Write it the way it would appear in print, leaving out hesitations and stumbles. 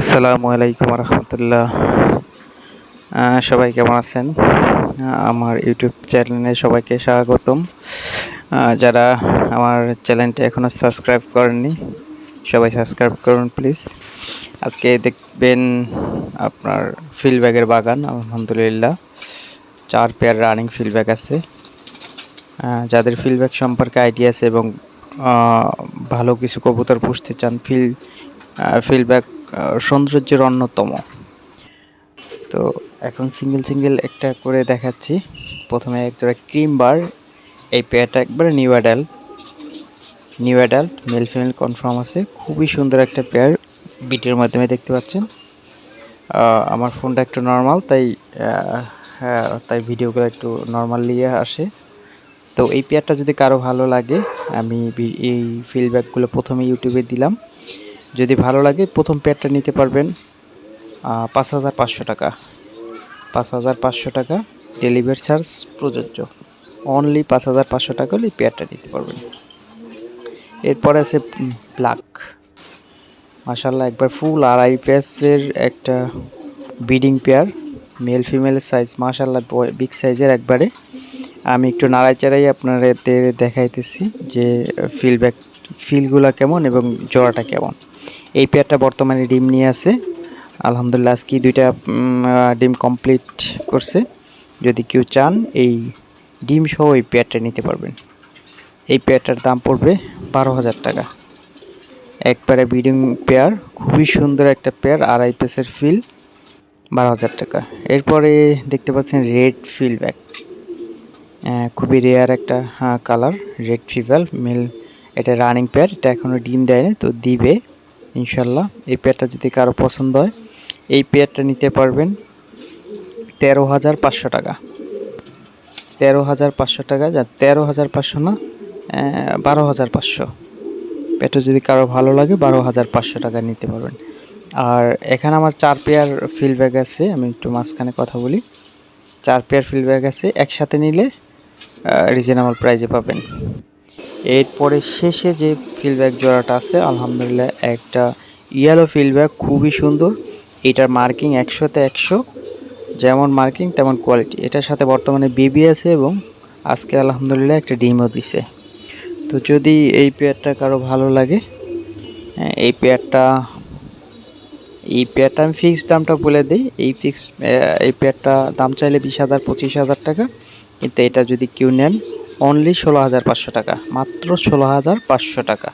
আসসালামু আলাইকুম রহমতুল্লাহ। সবাই কেমন আছেন? আমার ইউটিউব চ্যানেলে সবাইকে স্বাগতম। যারা আমার চ্যানেলটি এখনও সাবস্ক্রাইব করেননি সবাই সাবস্ক্রাইব করুন প্লিজ। আজকে দেখবেন আপনার ফিল্ড ব্যাগের বাগান। আলহামদুলিল্লাহ 4 পেয়ার রানিং ফিল্ড ব্যাগ আছে। যাদের ফিল্ড ব্যাগ সম্পর্কে আইডিয়া আছে এবং ভালো কিছু কবুতর পুষতে চান, ফিল্ড ব্যাগ সৌন্দর্যের অন্যতম। তো এখন সিঙ্গেল একটা করে দেখাচ্ছি। প্রথমে একটা ক্রিম বার, এই পেয়ারটা একবারে new adult male female confirm আছে। খুবই সুন্দর একটা পেয়ার, ভিডিওর মাধ্যমে দেখতে পাচ্ছেন। আমার ফোনটা একটু নর্মাল, তাই ভিডিওগুলো একটু নর্মালি আসে। তো এই পেয়ারটা যদি কারো ভালো লাগে, আমি এই ফিল্ড ব্যাগগুলো প্রথমে ইউটিউবে দিলাম। যদি ভালো লাগে প্রথম পেয়ারটা নিতে পারবেন 5,500 টাকা। 5,500 টাকা ডেলিভারি চার্জ প্রযোজ্য। অনলি 5,500 টাকা হলে এই পেয়ারটা নিতে পারবেন। এরপরে আছে ব্ল্যাক, মাশাআল্লাহ একবার ফুল আড়াই পেসের একটা ব্রিডিং পেয়ার, মেল ফিমেলের সাইজ মাশাআল্লাহ বিগ সাইজের একবারে। আমি একটু নাড়াচাড়াই আপনাদের দেখাইতেছি যে ফিলগুলা কেমন এবং জোড়াটা কেমন। এই পেয়ারটা বর্তমানে ডিম নিয়ে আছে আলহামদুলিল্লাহ। আজকে 2টা ডিম কমপ্লিট করছে। যদি কেউ চান এই ডিম সহ এই পেয়ারটা নিতে পারবেন। এই পেয়ারটার দাম পড়বে 12,000 টাকা। একবারে ব্রিডিং পেয়ার, খুবই সুন্দর একটা পেয়ার, আড়াই পেসের ফিল, 12,000 টাকা। এরপরে দেখতে পাচ্ছেন রেড ফিল ব্যাগ, খুবই রেয়ার একটা কালার, রেড ফিভাল মেল। এটা রানিং পেয়ার, এটা এখনও ডিম দেয়নি, তো দিবে ইনশাল্লাহ। এই পেয়ারটা যদি কারো পছন্দ হয় এই পেয়ারটা নিতে পারবেন 13,500 টাকা। 13,500 টাকা, যা 13,500 না, 12,500। পেয়ারটা যদি কারো ভালো লাগে 12,500 টাকা নিতে পারবেন। আর এখানে আমার 4 পেয়ার ফিল্ড ব্যাগ আছে, আমি একটু মাঝখানে কথা বলি। 4 পেয়ার ফিল্ড ব্যাগ আছে, একসাথে নিলে রিজনেবল প্রাইজে পাবেন। এরপরে শেষে যে ফিল্ড ব্যাগ জোড়াটা আছে আলহামদুলিল্লাহ একটা ইয়েলো ফিল্ড ব্যাগ, খুবই সুন্দর। এটার মার্কিং 100তে 100, যেমন মার্কিং তেমন কোয়ালিটি। এটার সাথে বর্তমানে বেবি আছে এবং আজকে আলহামদুলিল্লাহ একটা ডিমও দিছে। তো যদি এই পেয়ারটা কারো ভালো লাগে, এই পেয়ারটা আমি ফিক্সড দামটা বলে দিই। এই পেয়ারটা দাম চাইলে 20,000 25,000 টাকা, কিন্তু এটা যদি কেউ নেন অনলি 16,500 টাকা, মাত্র 16,500 টাকা।